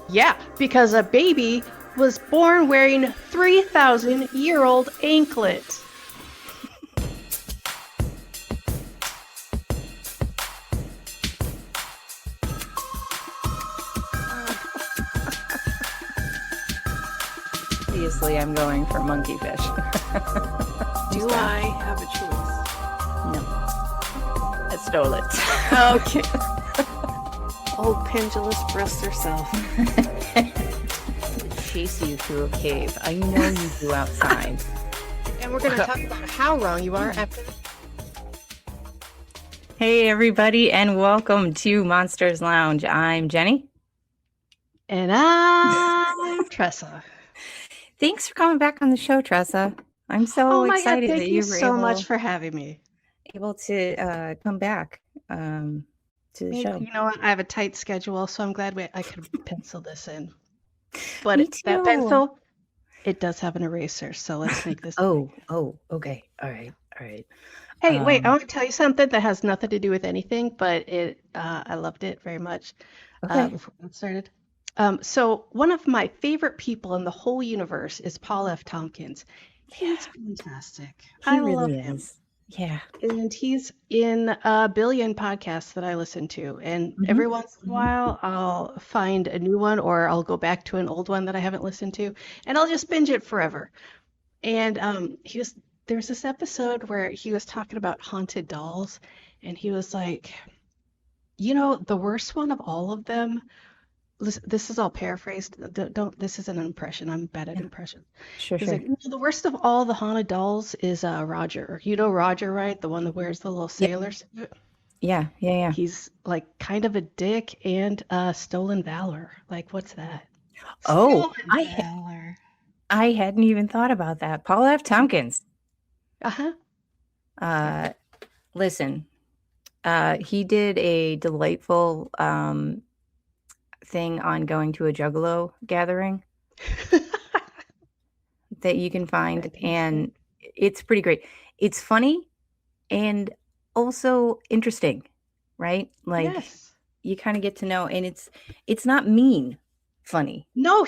Yeah, because a baby was born wearing 3,000-year-old anklets. Obviously, I'm going for monkeyfish. Do I have a choice? No. I stole it. Okay. Old pendulous breast herself. Chase you through a cave. I know you do outside. And we're going to talk about how wrong you are after this. Hey, everybody, and welcome to Monsters Lounge. I'm Jenny. And I'm Tressa. Thanks for coming back on the show, Tressa. I'm so excited God, that you were so much for having me. Able to come back to the show. You know what? I have a tight schedule, so I'm glad I could pencil this in. But Me too. that pencil, it does have an eraser, so let's make this. Oh, okay. All right. Hey, wait, I want to tell you something that has nothing to do with anything, but I loved it very much. Okay. Before we started. So one of my favorite people in the whole universe is Paul F. Tompkins. He's fantastic. I love him. Yeah. And he's in a billion podcasts that I listen to. And every once in a while, I'll find a new one or I'll go back to an old one that I haven't listened to, and I'll just binge it forever. And there's this episode where he was talking about haunted dolls, and he was like, the worst one of all of them. This is all paraphrased. This isn't an impression. I'm bad at impressions. Sure. Like, the worst of all the haunted dolls is Roger. You know Roger, right? The one that wears the little sailor suit. Yeah. He's like kind of a dick and stolen valor. Like, what's that? Oh, I hadn't even thought about that. Paul F. Tompkins. Listen, he did a delightful thing on going to a Juggalo gathering that you can find, and it's pretty great. It's funny and also interesting, right? Like, yes. You kind of get to know, and it's not mean funny. No,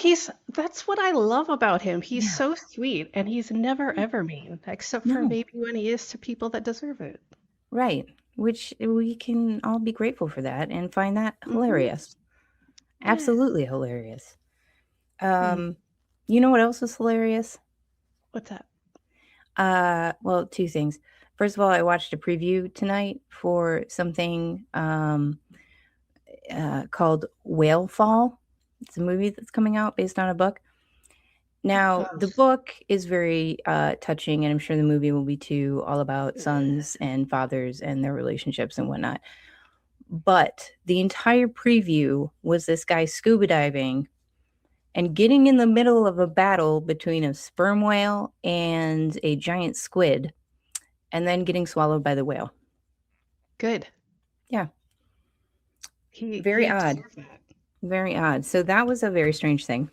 that's what I love about him. He's so sweet, and he's never ever mean, except for maybe when he is to people that deserve it. Right, which we can all be grateful for that and find that hilarious. Absolutely hilarious. You know what else is hilarious? What's that? Well, two things. First of all, I watched a preview tonight for something called Whale Fall. It's a movie that's coming out based on a book. Now, the book is very touching, and I'm sure the movie will be too, all about sons and fathers and their relationships and whatnot. But the entire preview was this guy scuba diving and getting in the middle of a battle between a sperm whale and a giant squid, and then getting swallowed by the whale. Good. Yeah. Very odd. Very odd. So that was a very strange thing.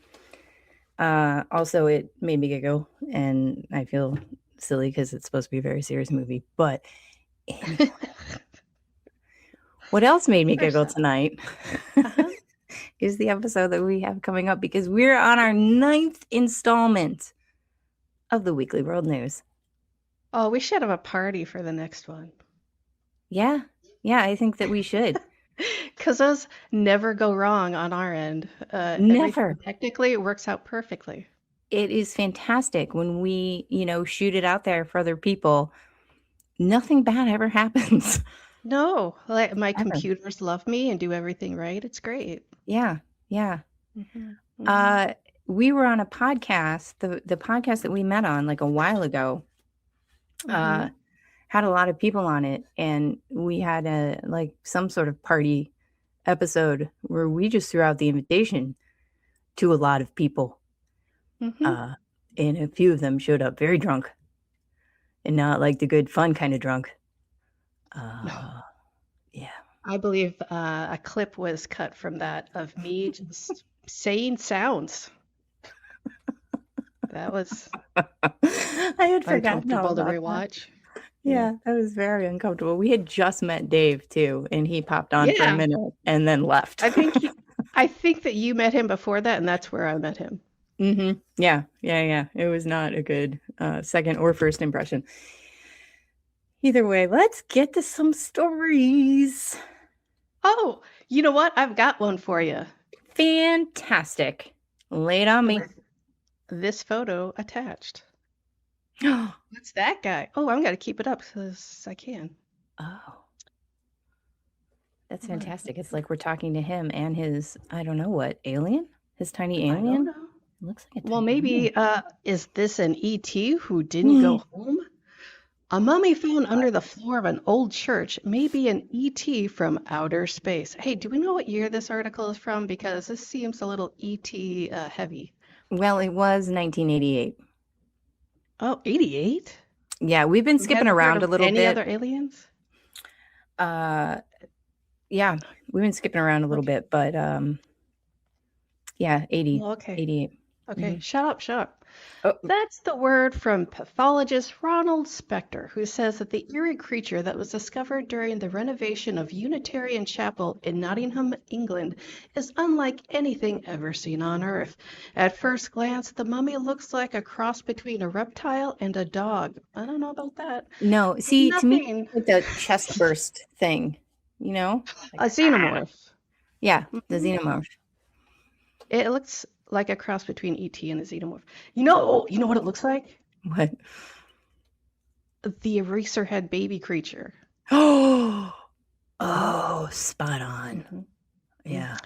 Also, it made me giggle, and I feel silly because it's supposed to be a very serious movie. But anyway. What else made me giggle tonight is the episode that we have coming up, because we're on our 9th installment of the Weekly World News. Oh, we should have a party for the next one. Yeah, I think that we should. Because those never go wrong on our end. Never. Technically, it works out perfectly. It is fantastic when we, shoot it out there for other people. Nothing bad ever happens. No, like my computers love me and do everything right. It's great. Yeah. We were on a podcast, the podcast that we met on like a while ago, had a lot of people on it, and we had some sort of party episode where we just threw out the invitation to a lot of people. And a few of them showed up very drunk, and not like the good fun kind of drunk. Yeah. I believe a clip was cut from that of me just saying sounds. That was I had forgotten uncomfortable to rewatch. Yeah, that was very uncomfortable. We had just met Dave too, and he popped on for a minute and then left. I think I think that you met him before that, and that's where I met him. Mm-hmm. Yeah. It was not a good second or first impression. Either way, let's get to some stories. Oh, you know what? I've got one for you. Fantastic. Lay it on me. This photo attached. Oh. What's that guy? Oh, I'm going to keep it up because I can. That's fantastic. It's like we're talking to him and his, I don't know what, alien? His tiny alien? I don't know. Looks like a Well, tiny maybe, alien. is this an ET who didn't go home? A mummy found under the floor of an old church may be an ET from outer space. Hey, do we know what year this article is from? Because this seems a little ET heavy. Well, it was 1988. Oh, 88? Yeah, we've been skipping around a little bit. Any other aliens? Yeah, we've been skipping around a little bit, but yeah, 80. Well, okay. 88. Okay, shut up. Oh. That's the word from pathologist Ronald Spector, who says that the eerie creature that was discovered during the renovation of Unitarian Chapel in Nottingham, England, is unlike anything ever seen on Earth. At first glance, the mummy looks like a cross between a reptile and a dog. I don't know about that. No, see, to me, like the chest burst thing, you know? A xenomorph. Yeah, the xenomorph. It looks like a cross between ET and a xenomorph. You know what it looks like? What? The eraserhead baby creature. Oh, spot on. Yeah.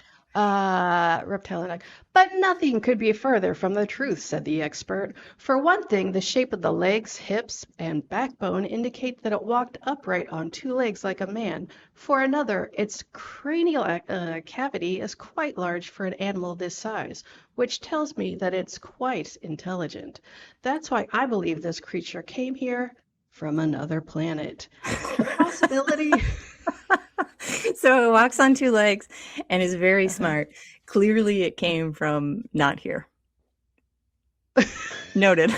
Reptile and egg. But nothing could be further from the truth, said the expert. For one thing, the shape of the legs, hips, and backbone indicate that it walked upright on two legs like a man. For another, its cranial cavity is quite large for an animal this size, which tells me that it's quite intelligent. That's why I believe this creature came here from another planet. The possibility... So it walks on two legs and is very smart. Clearly it came from not here. Noted.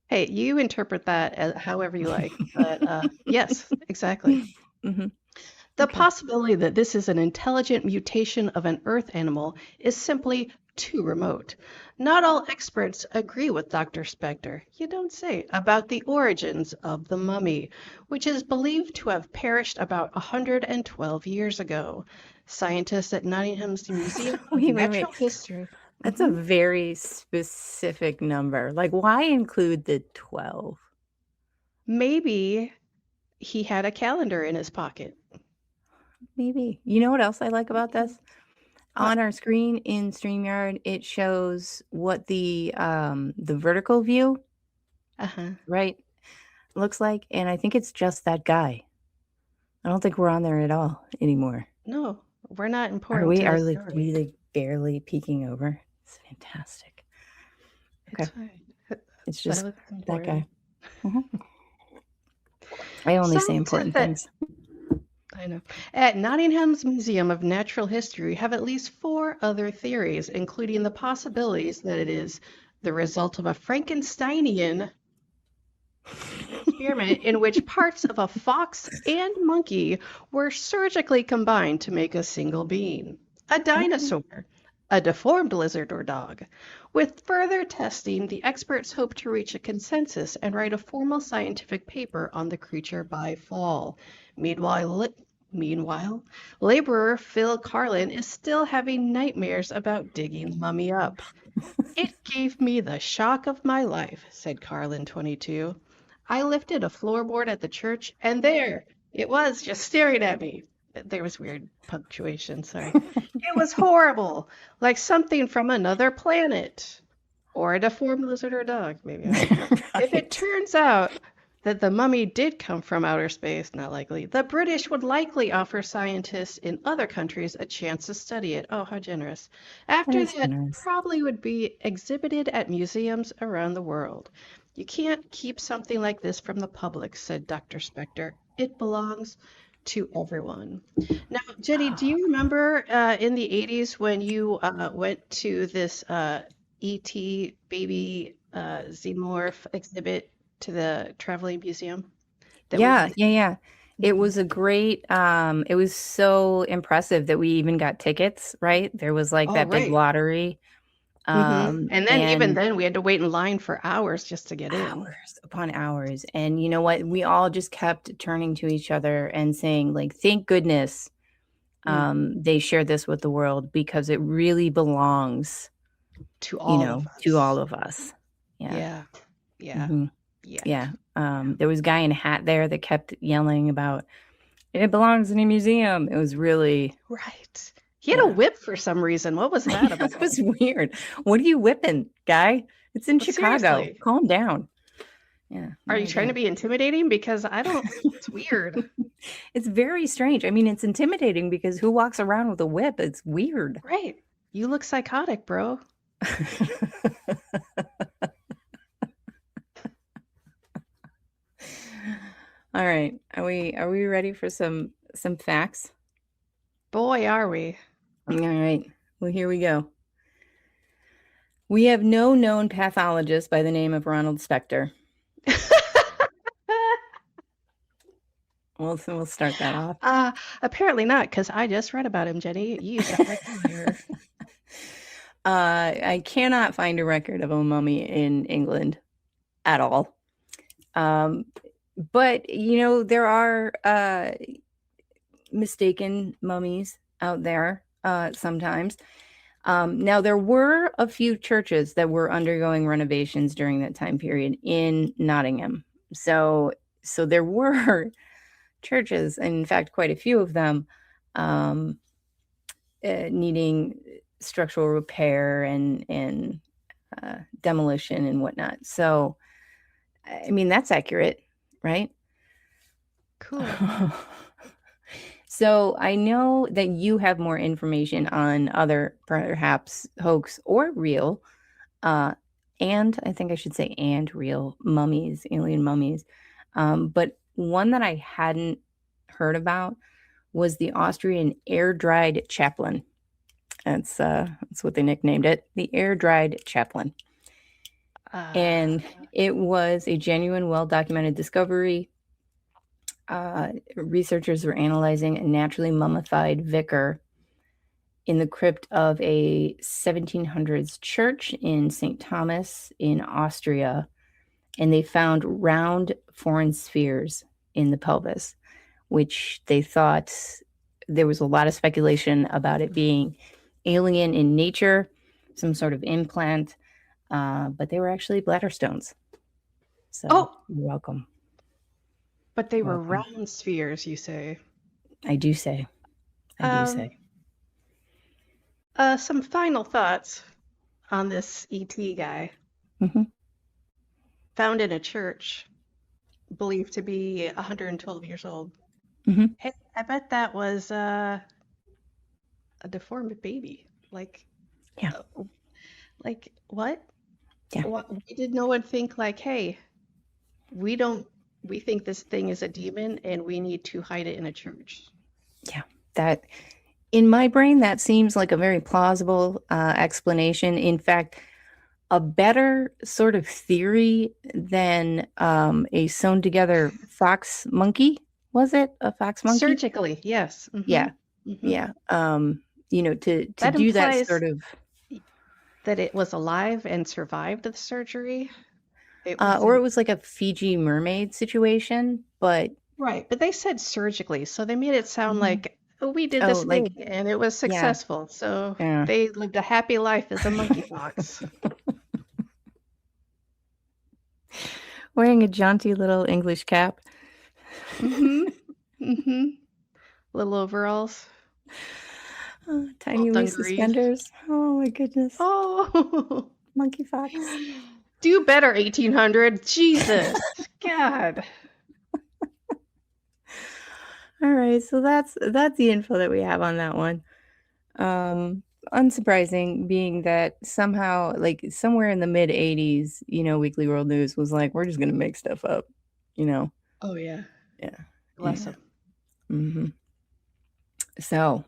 Hey, you interpret that as however you like, but yes, exactly. The possibility that this is an intelligent mutation of an Earth animal is simply too remote. Not all experts agree with Dr. Spector, you don't say, about the origins of the mummy, which is believed to have perished about 112 years ago. Scientists at Nottingham's Museum of Natural History. That's a very specific number. Like, why include the 12? Maybe he had a calendar in his pocket. Maybe. You know what else I like about this? On our screen in StreamYard, it shows what the vertical view, right, looks like, and I think it's just that guy. I don't think we're on there at all anymore. No, we're not important. Are we like barely peeking over? It's fantastic. Okay, it's just that guy. I only say important things. I know. At Nottingham's Museum of Natural History have at least 4 other theories, including the possibilities that it is the result of a Frankensteinian experiment in which parts of a fox and monkey were surgically combined to make a single being, a dinosaur, a deformed lizard or dog. With further testing, the experts hope to reach a consensus and write a formal scientific paper on the creature by fall. Meanwhile, laborer Phil Carlin is still having nightmares about digging the mummy up. It gave me the shock of my life, said Carlin, 22. I lifted a floorboard at the church, and there it was, just staring at me. There was weird punctuation, sorry. It was horrible, like something from another planet. Or a deformed lizard or dog, maybe. Right. If it turns out that the mummy did come from outer space, not likely, the British would likely offer scientists in other countries a chance to study it. Oh, how generous. After that, probably would be exhibited at museums around the world. You can't keep something like this from the public, said Dr. Spector. It belongs to everyone. Now, Jenny, do you remember in the 80s when you went to this ET baby xenomorph exhibit to the traveling museum? Yeah. It was a great, it was so impressive that we even got tickets, right? There was like Oh, that big right. lottery. And then even And then we had to wait in line for hours just to get in. hours upon hours. And you know what? We all just kept turning to each other and saying, like, thank goodness they shared this with the world because it really belongs, To all of to all us. of us. Yeah. Yeah. Yeah. Mhm. Yeah. Yeah. There was a guy in a hat there that kept yelling about it belongs in a museum. It was really, Right. He had a yeah. whip for some reason. What was that about? That was weird. What are you whipping, guy? It's in Well, Chicago. seriously. Calm down. Yeah. No Are you trying to idea. be intimidating? Because I don't, it's weird. It's very strange. I mean, it's intimidating because who walks around with a whip? It's weird. Right. You look psychotic, bro. All right. Are we ready for some facts? Boy, are we. All right. Well, here we go. We have no known pathologist by the name of Ronald Spector. We'll start that off. Apparently not, because I just read about him, Jenny. You sound like a liar. I cannot find a record of a mummy in England at all. But there are mistaken mummies out there sometimes. Now there were a few churches that were undergoing renovations during that time period in Nottingham. So there were churches, and in fact, quite a few of them needing structural repair and demolition and whatnot. So, I mean, that's accurate, right? Cool. So I know that you have more information on other perhaps hoax or real, and I think I should say and real mummies, alien mummies. But one that I hadn't heard about was the Austrian air-dried chaplain. That's what they nicknamed it, the air-dried chaplain. And it was a genuine, well-documented discovery. Researchers were analyzing a naturally mummified vicar in the crypt of a 1700s church in St. Thomas in Austria, and they found round foreign spheres in the pelvis, which they thought there was a lot of speculation about it being alien in nature, some sort of implant, but they were actually bladder stones. So you're welcome. But they were round spheres, you say? I do say. Some final thoughts on this ET guy. Mm-hmm. Found in a church, believed to be 112 years old. Mm-hmm. Hey, I bet that was a deformed baby. Yeah. Like what? Yeah. Why did no one think like, hey, we think this thing is a demon and we need to hide it in a church? Yeah, that in my brain, that seems like a very plausible explanation. In fact, a better sort of theory than a sewn together fox monkey. Was it a fox monkey? Surgically, yes. Mm-hmm. Yeah. Mm-hmm. Yeah. To that do that implies sort of that it was alive and survived the surgery. Or it was like a Fiji mermaid situation, but right. But they said surgically, so they made it sound like, oh, we did this thing and it was successful. Yeah. So they lived a happy life as a monkey fox. Wearing a jaunty little English cap. Mm-hmm. Mm-hmm. Little overalls. Tiny wee suspenders. Oh my goodness. Oh, monkey fox. Do better, 1800. Jesus. God. All right, so that's the info that we have on that one. Unsurprising, being that somehow, like somewhere in the mid 80s, Weekly World News was like, we're just gonna make stuff up, Oh yeah. Yeah. Bless them. Mm-hmm. So,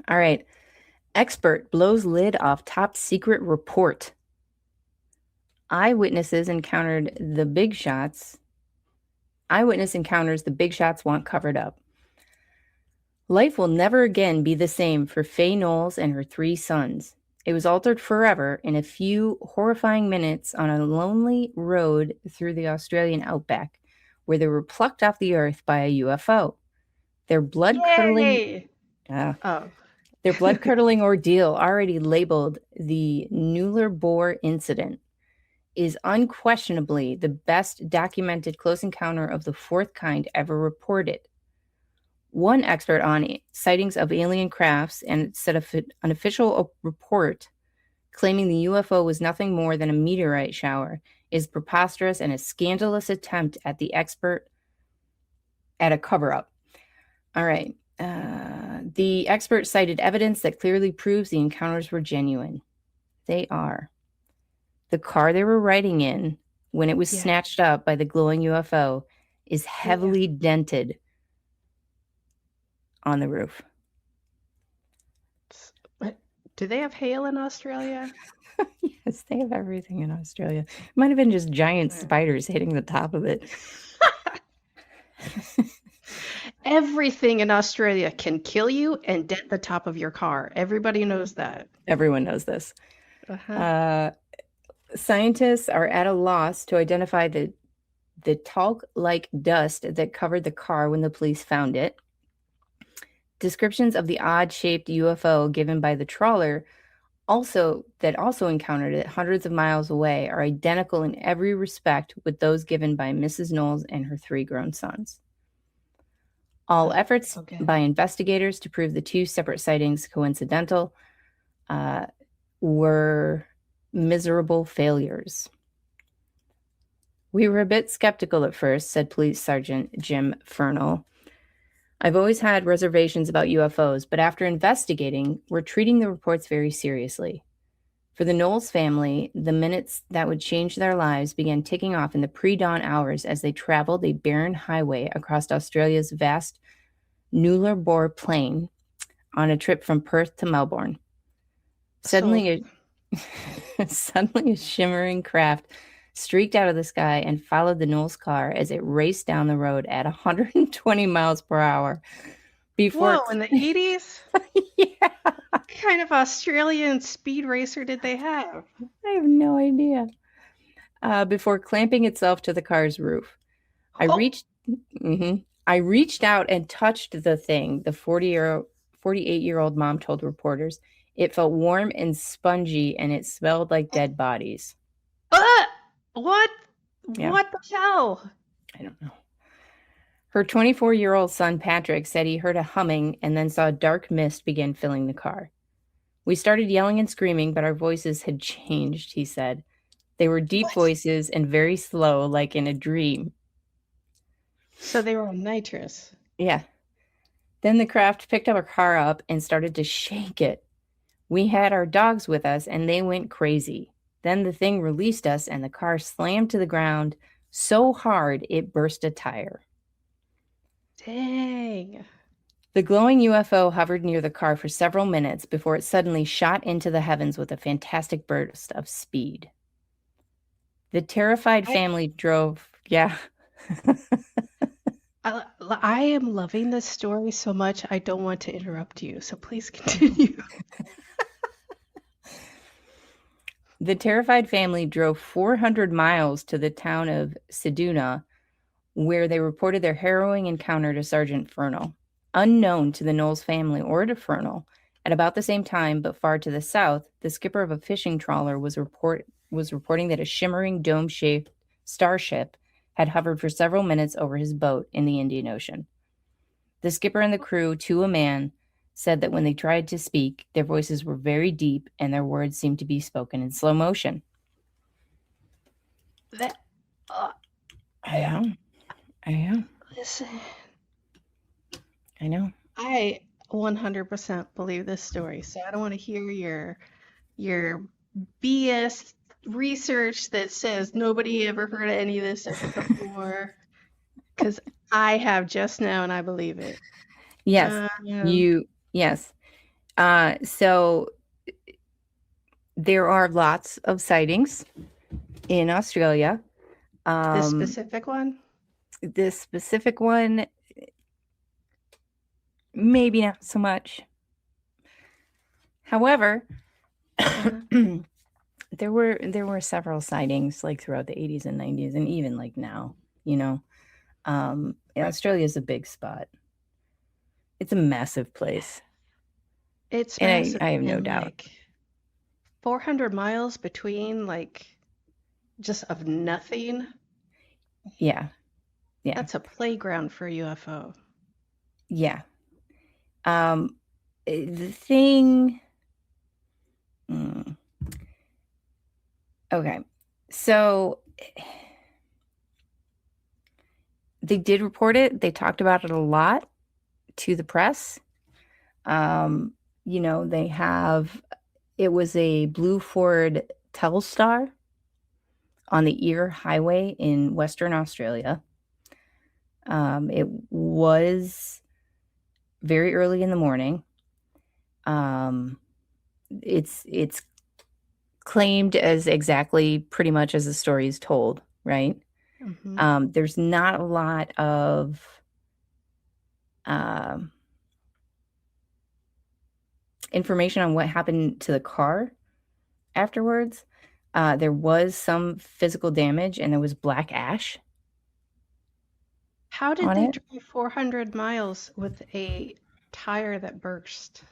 all right. Expert blows lid off top secret report. Eyewitnesses encountered the big shots Eyewitness encounters the big shots want covered up. Life will never again be the same for Faye Knowles and her 3 sons. It was altered forever in a few horrifying minutes on a lonely road through the Australian outback, where they were plucked off the earth by a UFO. Their blood-curdling Yay! Oh. their blood-curdling ordeal, already labeled the Nullarbor incident, is unquestionably the best documented close encounter of the 4th kind ever reported. One expert on sightings of alien crafts and set an official report claiming the UFO was nothing more than a meteorite shower is preposterous and a scandalous attempt at a cover-up. All right. The expert cited evidence that clearly proves the encounters were genuine. They are. The car they were riding in when it was snatched up by the glowing UFO is heavily dented on the roof. Do they have hail in Australia? Yes, they have everything in Australia. It might have been just giant spiders hitting the top of it. Everything in Australia can kill you and dent the top of your car. Everybody knows that. Everyone knows this. Scientists are at a loss to identify the talc-like dust that covered the car when the police found it. Descriptions of the odd-shaped UFO given by the trawler also encountered it hundreds of miles away are identical in every respect with those given by Mrs. Knowles and her 3 grown sons. All efforts by investigators to prove the 2 separate sightings coincidental were miserable failures. We were a bit skeptical at first, said Police Sergeant Jim Fernall. I've always had reservations about UFOs, but after investigating, we're treating the reports very seriously. For the Knowles family, the minutes that would change their lives began ticking off in the pre-dawn hours as they traveled a barren highway across Australia's vast Nullarbor plain on a trip from Perth to Melbourne. Suddenly a shimmering craft streaked out of the sky and followed the Knowles car as it raced down the road at 120 miles per hour. Whoa, in the 80s? Yeah. What kind of Australian speed racer did they have? I have no idea. Before clamping itself to the car's roof. I reached out and touched the thing, the 48-year-old mom told reporters. It felt warm and spongy, and it smelled like dead bodies. What? Yeah. What the hell? I don't know. Her 24-year-old son, Patrick, said he heard a humming and then saw a dark mist begin filling the car. We started yelling and screaming, but our voices had changed, he said. They were deep voices and very slow, like in a dream. So they were on nitrous. Yeah. Then the craft picked our car up and started to shake it. We had our dogs with us, and they went crazy. Then the thing released us, and the car slammed to the ground so hard it burst a tire. Dang. The glowing UFO hovered near the car for several minutes before it suddenly shot into the heavens with a fantastic burst of speed. The terrified family drove... Yeah. I am loving this story so much, I don't want to interrupt you, so please continue. The terrified family drove 400 miles to the town of Seduna, where they reported their harrowing encounter to Sergeant Fernall. Unknown to the Knowles family or to Fernall, at about the same time, but far to the south, the skipper of a fishing trawler was reporting that a shimmering dome-shaped starship had hovered for several minutes over his boat in the Indian Ocean. The skipper and the crew, to a man, said that when they tried to speak, their voices were very deep and their words seemed to be spoken in slow motion. I am. Listen. I know. I 100% believe this story, so I don't want to hear your BS research that says nobody ever heard of any of this before, because I have just now and I believe it. Yes, yes. So there are lots of sightings in Australia. This specific one? This specific one, maybe not so much. However, there were several sightings like throughout the 80s and 90s and even like now, Australia is a big spot. It's a massive place. It's and massive. I have no and doubt. like 400 miles between like just of nothing. Yeah. That's a playground for a UFO. Yeah. The thing. Okay. So they did report it. They talked about it a lot to the press. It was a blue Ford Telstar on the Eyre Highway in Western Australia. It was very early in the morning. It's claimed as exactly pretty much as the story is told, right? Mm-hmm. There's not a lot of information on what happened to the car afterwards. There was some physical damage and there was black ash. How did they drive 400 miles with a tire that burst?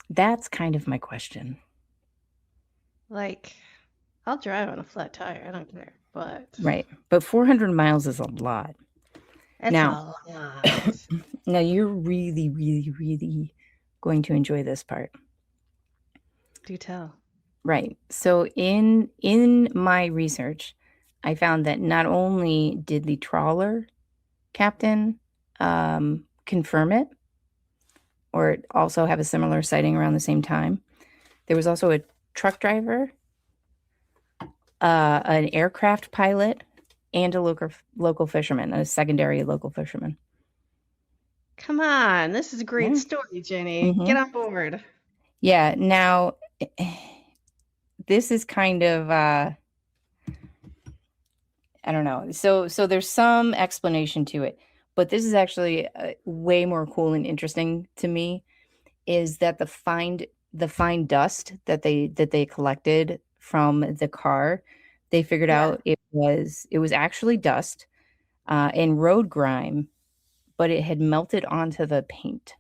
That's kind of my question. Like, I'll drive on a flat tire. I don't care. But right. But 400 miles is a lot. That's now, a lot. Now you're really, really, really going to enjoy this part. Do tell. Right. So in my research, I found that not only did the trawler captain confirm it, or also have a similar sighting around the same time, there was also a truck driver, an aircraft pilot, and a local fisherman, a secondary local fisherman. Come on, this is a great story, Jenny. Get on board. Yeah. Now, this is kind of I don't know. So there's some explanation to it, but this is actually way more cool and interesting to me. Is that the fine dust that they collected from the car? They figured out it was actually dust and road grime, but it had melted onto the paint.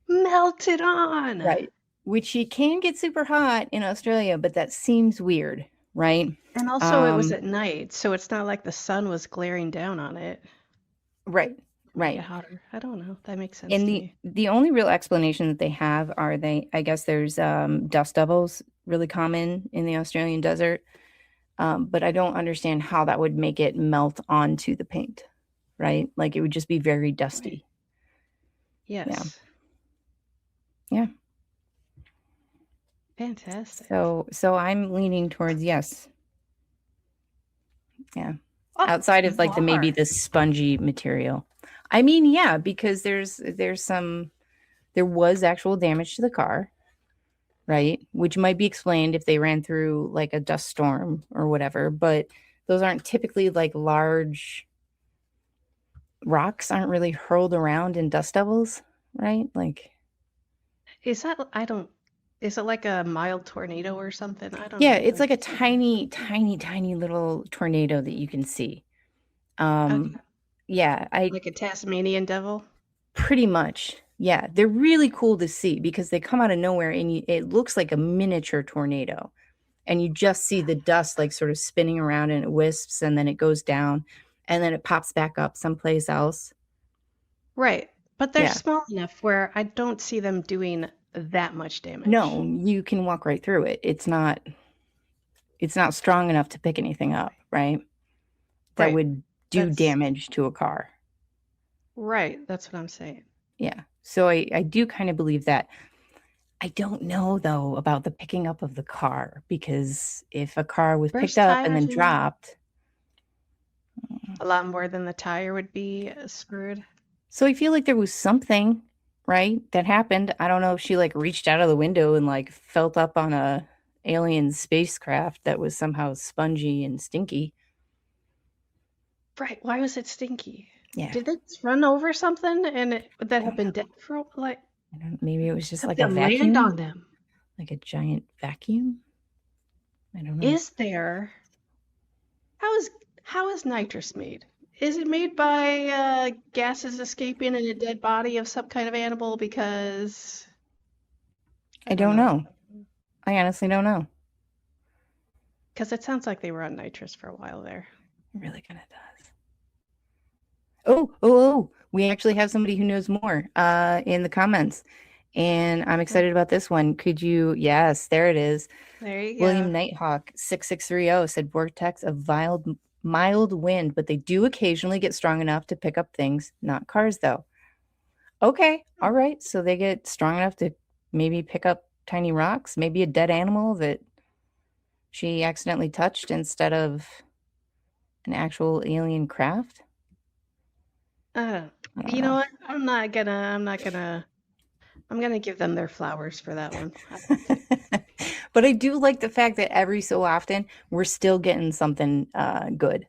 Melted on. Right. Which you can get super hot in Australia, but that seems weird, right? And also it was at night, so it's not like the sun was glaring down on it. Right. Right. Get hotter. I don't know. That makes sense And to me. the only real explanation that they have are I guess there's dust devils really common in the Australian desert. But I don't understand how that would make it melt onto the paint, right? Like it would just be very dusty. Yes. Yeah. Fantastic. So I'm leaning towards yes. Yeah. Outside of like maybe the spongy material. I mean, yeah, because there was actual damage to the car, right? Which might be explained if they ran through like a dust storm or whatever, but those aren't typically like large rocks aren't really hurled around in dust devils, right? Like, is it like a mild tornado or something? I don't know. Yeah, it's like a tiny, tiny, tiny little tornado that you can see. Okay. Yeah, like a Tasmanian devil? Pretty much. Yeah, they're really cool to see because they come out of nowhere and it looks like a miniature tornado. And you just see the dust like sort of spinning around and it wisps and then it goes down and then it pops back up someplace else. Right. But they're small enough where I don't see them doing that much damage. No, you can walk right through it. It's not strong enough to pick anything up, right? That would do damage to a car. Right. That's what I'm saying. Yeah. So I do kind of believe that. I don't know, though, about the picking up of the car, because if a car was picked up and then dropped. A lot more than the tire would be screwed. So I feel like there was something, right, that happened. I don't know if she like reached out of the window and like felt up on a alien spacecraft that was somehow spongy and stinky. Right. Why was it stinky? Yeah. Did they just run over something that had been dead for like? Maybe it was just like Did a they land vacuum, on them? like a giant vacuum. I don't know. Is there? How is nitrous made? Is it made by gases escaping in a dead body of some kind of animal? Because I don't know. I honestly don't know. Because it sounds like they were on nitrous for a while there. It really kind of does. Oh! We actually have somebody who knows more in the comments, and I'm excited about this one. Could you? Yes, there it is. There you go. William Nighthawk 6630 said vortex of mild wind, but they do occasionally get strong enough to pick up things, not cars though. Okay, all right. So they get strong enough to maybe pick up tiny rocks, maybe a dead animal that she accidentally touched instead of an actual alien craft. You know what? I'm gonna give them their flowers for that one. But I do like the fact that every so often we're still getting something good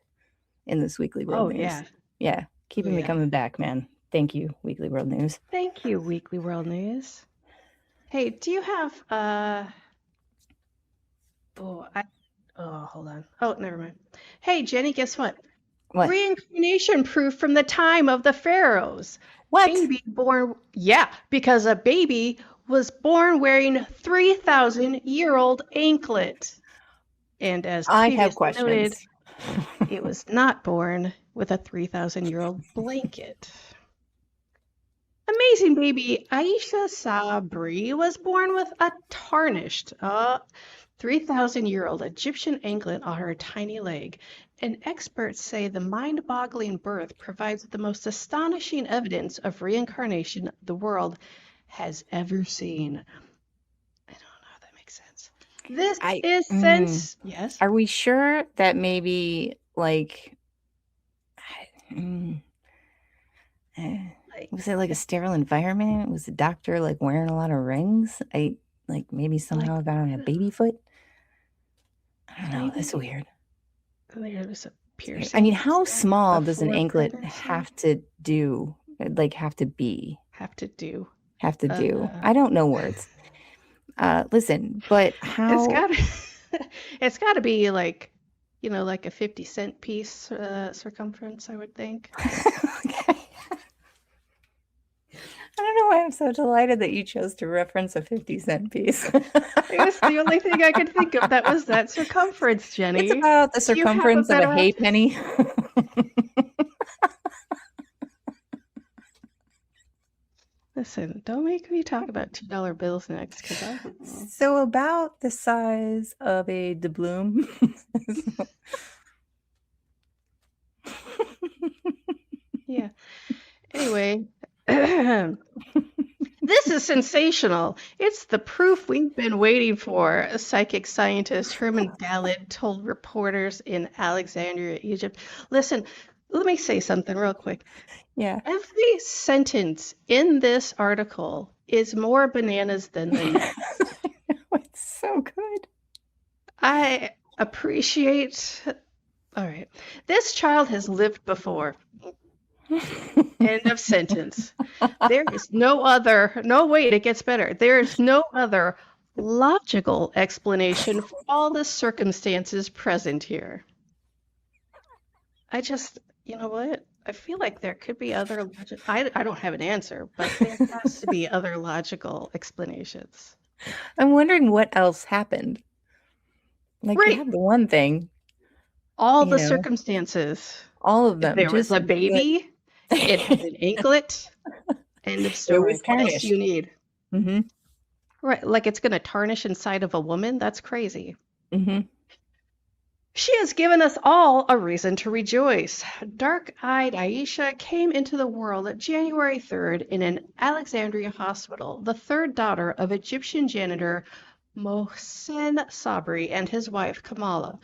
in this Weekly World News. Yeah. Keeping me coming back, man. Thank you, Weekly World News. Thank you, Weekly World News. Hey, do you have hold on. Oh, never mind. Hey, Jenny, guess what? What? Reincarnation proof from the time of the pharaohs. What? Baby born, because a baby was born wearing 3,000-year-old anklet. And as I have previously noted, questions. it was not born with a 3,000-year-old blanket. Amazing baby Aisha Sabri was born with a tarnished 3,000-year-old Egyptian anklet on her tiny leg. And experts say the mind-boggling birth provides the most astonishing evidence of reincarnation the world has ever seen. I don't know if that makes sense. This is sense. Yes. Are we sure that maybe like was it like a sterile environment? Was the doctor like wearing a lot of rings? Maybe somehow got on a baby foot. I don't know. That's weird. There was a piercing. I mean, how small does an anklet have to do? Have to be? Have to do. I don't know words. Listen, but how? It's got to be like a 50-cent piece circumference, I would think. Okay. I don't know why I'm so delighted that you chose to reference a 50-cent piece. It's the only thing I could think of that was that circumference, Jenny. It's about the circumference of a hay penny. Listen, don't make me talk about $2 bills next. So about the size of a doubloon. Yeah. Anyway, this is sensational. It's the proof we've been waiting for. A psychic scientist, Herman Ballard, told reporters in Alexandria, Egypt. Listen, let me say something real quick. Yeah. Every sentence in this article is more bananas than the next. It's so good. I appreciate... All right. This child has lived before. End of sentence. There is it gets better. There is no other logical explanation for all the circumstances present here. You know what? I feel like there could be other I don't have an answer, but there has to be other logical explanations. I'm wondering what else happened. You had the one thing. All the circumstances. All of them. There was a baby. It had an anklet. End of story. It was tarnished. What else you need? Mm-hmm. Right, like it's going to tarnish inside of a woman? That's crazy. Mm-hmm. She has given us all a reason to rejoice. Dark-eyed Aisha came into the world January 3rd in an Alexandria hospital, the third daughter of Egyptian janitor Mohsen Sabri and his wife Kamala.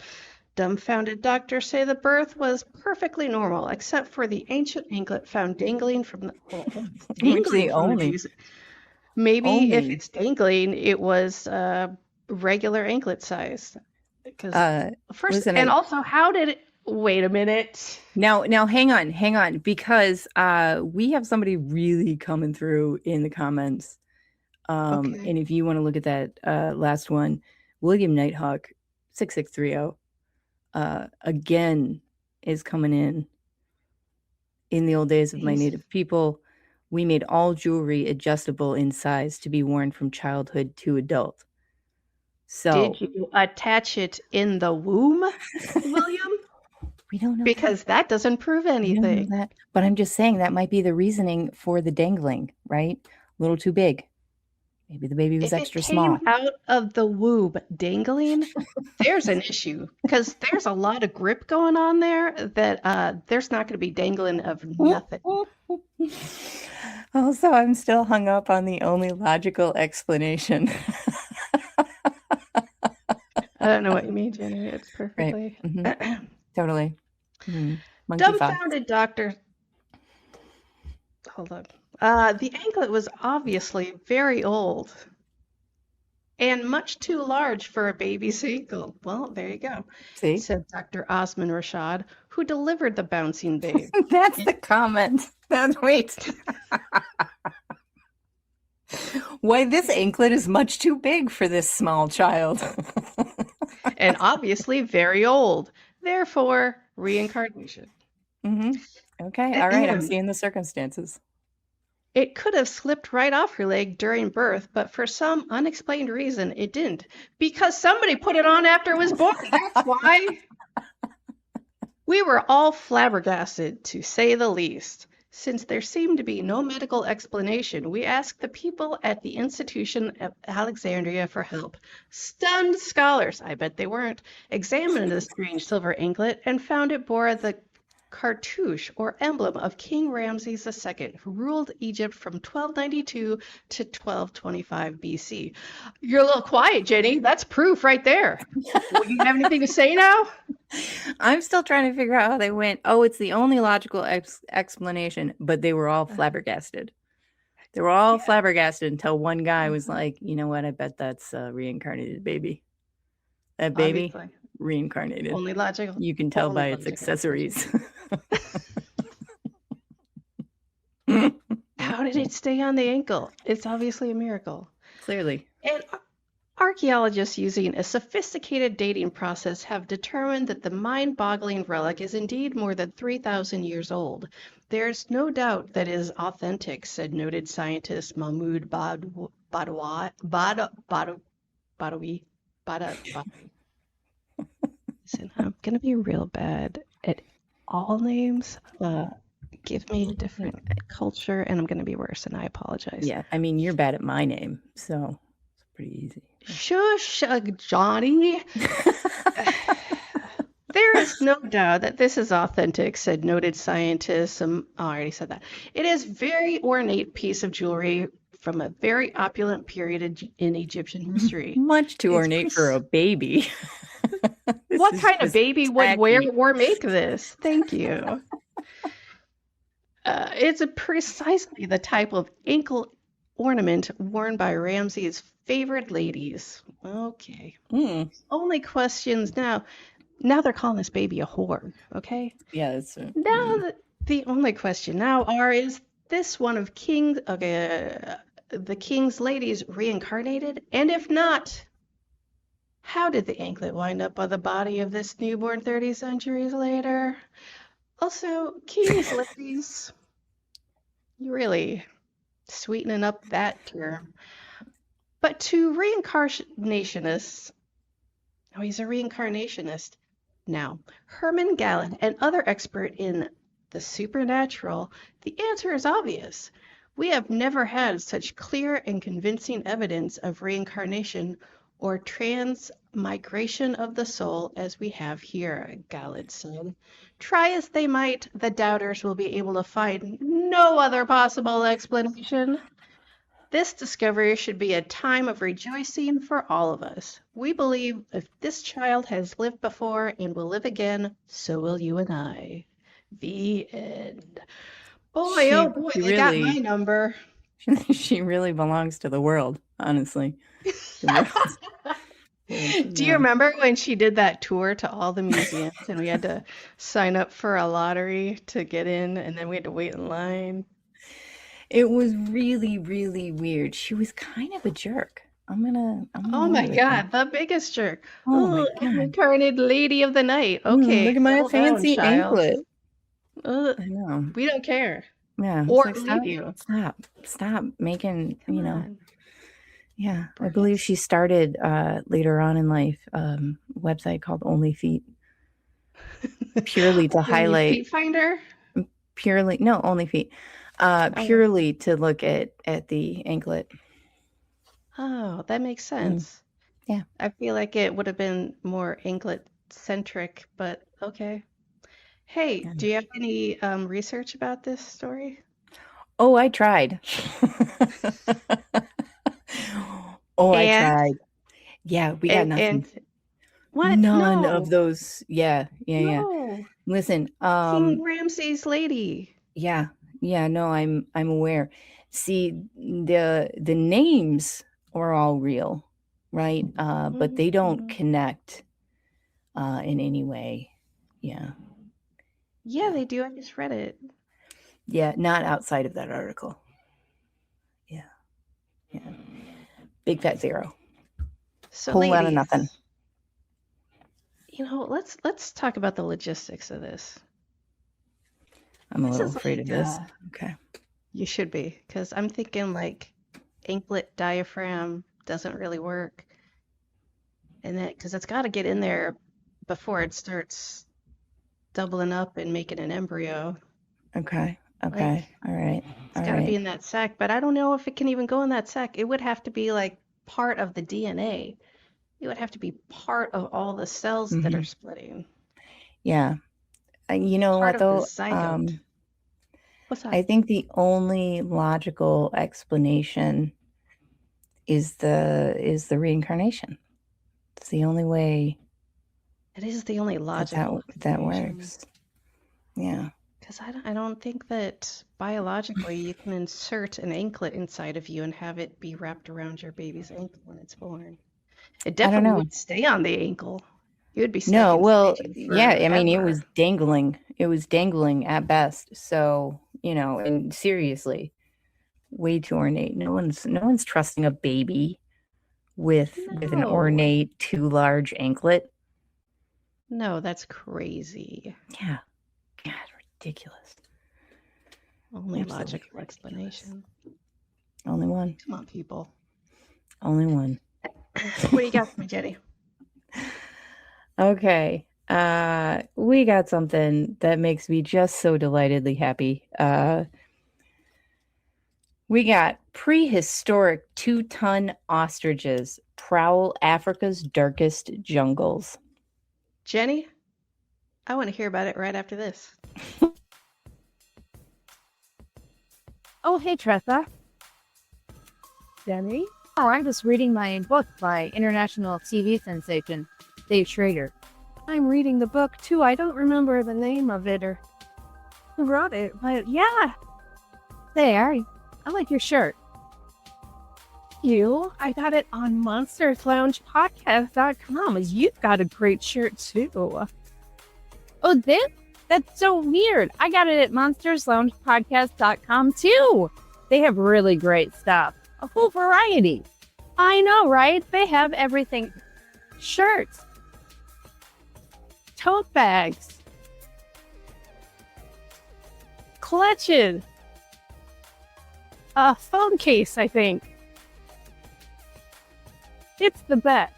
Dumbfounded doctors say the birth was perfectly normal, except for the ancient anklet found dangling from the... Maybe if it's dangling, it was regular anklet size. Because also, how did Wait a minute. Now, hang on, because we have somebody really coming through in the comments. Okay. And if you want to look at that last one, William Nighthawk 6630 again is coming in. In the old days of my native people, we made all jewelry adjustable in size to be worn from childhood to adult. So, did you attach it in the womb, William? We don't know because that doesn't prove anything. We don't know that. But I'm just saying that might be the reasoning for the dangling, right? A little too big. Maybe the baby was extra small. If it came out of the womb dangling, there's an issue because there's a lot of grip going on there that there's not going to be dangling of nothing. Also, I'm still hung up on the only logical explanation. I don't know what you mean, Jenny. It's perfectly... Right. Mm-hmm. Totally. Mm-hmm. Dumbfounded doctor... Hold on. The anklet was obviously very old and much too large for a baby's ankle. Well, there you go. See? Said Dr. Osman Rashad, who delivered the bouncing babe. That's the comment. Wait. Why, this anklet is much too big for this small child. And obviously very old. Therefore, reincarnation. Mm-hmm. Okay, all right, I'm seeing the circumstances. It could have slipped right off her leg during birth, but for some unexplained reason, it didn't. Because somebody put it on after it was born. That's why. We were all flabbergasted, to say the least. Since there seemed to be no medical explanation, we asked the people at the institution of Alexandria for help. Stunned scholars, I bet they weren't, examined the strange silver anklet and found it bore the cartouche or emblem of King Ramses II, who ruled Egypt from 1292 to 1225 BC. You're a little quiet, Jenny. That's proof right there. Well, you have anything to say now? I'm still trying to figure out how they went. Oh, it's the only logical explanation, but they were all flabbergasted. They were all flabbergasted until one guy was like, you know what? I bet that's a reincarnated baby. That baby, obviously. Reincarnated. Only logical. You can tell by its accessories. How did it stay on the ankle? It's obviously a miracle. Clearly. And archaeologists using a sophisticated dating process have determined that the mind-boggling relic is indeed more than 3,000 years old. There's no doubt that it is authentic, said noted scientist Mahmoud Badawi. Listen, I'm going to be real bad at all names. Give me a different culture, and I'm going to be worse, and I apologize. Yeah, I mean, you're bad at my name, so it's pretty easy. Shush, Johnny. There is no doubt that this is authentic, said noted scientist. I already said that. It is a very ornate piece of jewelry from a very opulent period in Egyptian history. Much too ornate for a baby. What kind of baby would wear or make this? Thank you. It's precisely the type of ankle ornament worn by Ramses' favorite ladies. Okay. Only questions now. Now they're calling this baby a whore. Okay. Yeah, that's right. Now the only question now is this one of the king's ladies reincarnated? And if not, how did the anklet wind up on the body of this newborn 30 centuries later? Also, king's ladies, you really sweetening up that term. But to reincarnationists, he's a reincarnationist now, Herman Gallen, an other expert in the supernatural, the answer is obvious. We have never had such clear and convincing evidence of reincarnation or transmigration of the soul as we have here, Gallen said. Try as they might, the doubters will be able to find no other possible explanation. This discovery should be a time of rejoicing for all of us. We believe if this child has lived before and will live again, so will you and I. The end. Boy, oh boy, they got my number. She really belongs to the world, honestly. The Do you remember when she did that tour to all the museums and we had to sign up for a lottery to get in and then we had to wait in line? It was really, really weird. She was kind of a jerk. I'm gonna Oh my argue with you. God, the biggest jerk. Oh my Oh, God. incarnate lady of the night. Okay, Look at my settle down, fancy child. anklet. Uh, I know. we don't care Yeah. It's or like, believe you. stop making, Come on. Yeah. I believe she started later on in life a website called Only Feet. Purely to Only highlight Feet Finder? Only Feet. Purely to look at the anklet. Oh, that makes sense. Yeah. I feel like it would have been more anklet centric, but okay. Hey, Yeah. do you have any research about this story? Oh, I tried. I And tried. Yeah, we got nothing. and what? None No, of those. Yeah. no. Listen, King Ramses lady. yeah, no, I'm aware. See, the names are all real, right? But they don't connect in any way. Yeah. Yeah, they do. I just read it. Yeah, not outside of that article. Yeah. Big fat zero. So, Whole lot of ladies, nothing. let's talk about the logistics of this. I'm a This little is afraid of like, this. Okay. You should be, because I'm thinking like anklet diaphragm doesn't really work, and then because it's got to get in there before it starts doubling up and making an embryo. Okay. All right. It's got to be in that sac, but I don't know if it can even go in that sac. It would have to be like part of the DNA. It would have to be part of all the cells that are splitting. Yeah. You know Part what though? of the zygote. What's that? I think the only logical explanation is the reincarnation. It's the only way. It is the only logical that works. Yeah. Because I don't think that biologically you can insert an anklet inside of you and have it be wrapped around your baby's ankle when it's born. It definitely would stay on the ankle. It would be stuck inside you yeah, I mean, it forever. was dangling. It was dangling at best. So, and seriously, way too ornate. No one's trusting a baby with an ornate too large anklet. No, that's crazy. Yeah. God, ridiculous. Only logical explanation. Only one. Come on, people. Only one. What do you got for me, Jenny? Okay. We got something that makes me just so delightedly happy. We got prehistoric 2-ton ostriches prowl Africa's darkest jungles. Jenny, I want to hear about it right after this. Oh, hey, Tressa. Jenny? Oh, I'm just reading my book by international TV sensation, Dave Schrader. I'm reading the book, too. I don't remember the name of it or who wrote it, but yeah. There. I like your shirt. You? I got it on monstersloungepodcast.com. You've got a great shirt, too. Oh, this? That's so weird. I got it at monstersloungepodcast.com, too. They have really great stuff. A whole variety. I know, right? They have everything. Shirts. Tote bags. Clutches. A phone case, I think. It's the best.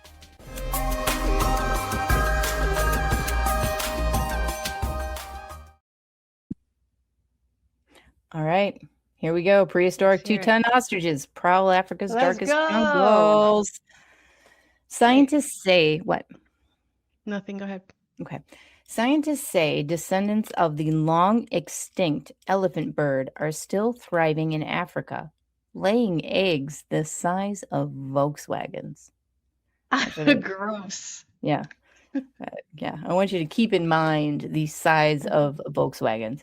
All right. Here we go. Prehistoric 2-ton ostriches prowl Africa's darkest jungles. Scientists say what? Nothing. Go ahead. Okay. Scientists say descendants of the long extinct elephant bird are still thriving in Africa, laying eggs the size of Volkswagens. Gross. Yeah. Yeah. I want you to keep in mind the size of Volkswagens.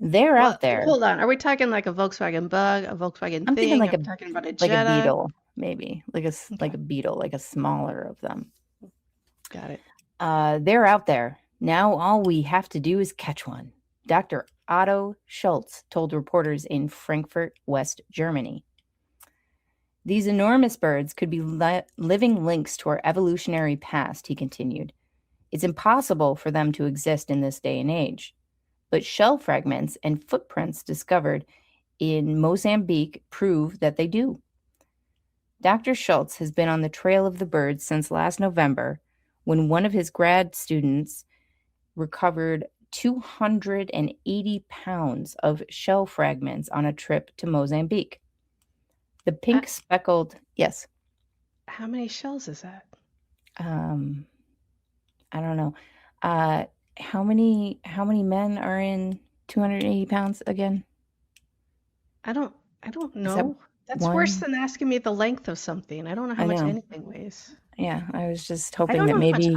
They're out there. Hold on. Are we talking like a Volkswagen Bug, a Volkswagen I'm Thing? thinking like I'm talking about a like Jetta. a beetle. maybe like a beetle, like a smaller of them. Got it. They're out there. Now all we have to do is catch one. Dr. Otto Schultz told reporters in Frankfurt, West Germany. These enormous birds could be living links to our evolutionary past, he continued. It's impossible for them to exist in this day and age. But shell fragments and footprints discovered in Mozambique prove that they do. Dr. Schultz has been on the trail of the birds since last November, when one of his grad students recovered 280 pounds of shell fragments on a trip to Mozambique. The pink speckled, yes. How many shells is that? I don't know. How many men are in 280 pounds again? I don't know. That's worse than asking me the length of something. I don't know how much anything weighs. Yeah, I was just hoping that maybe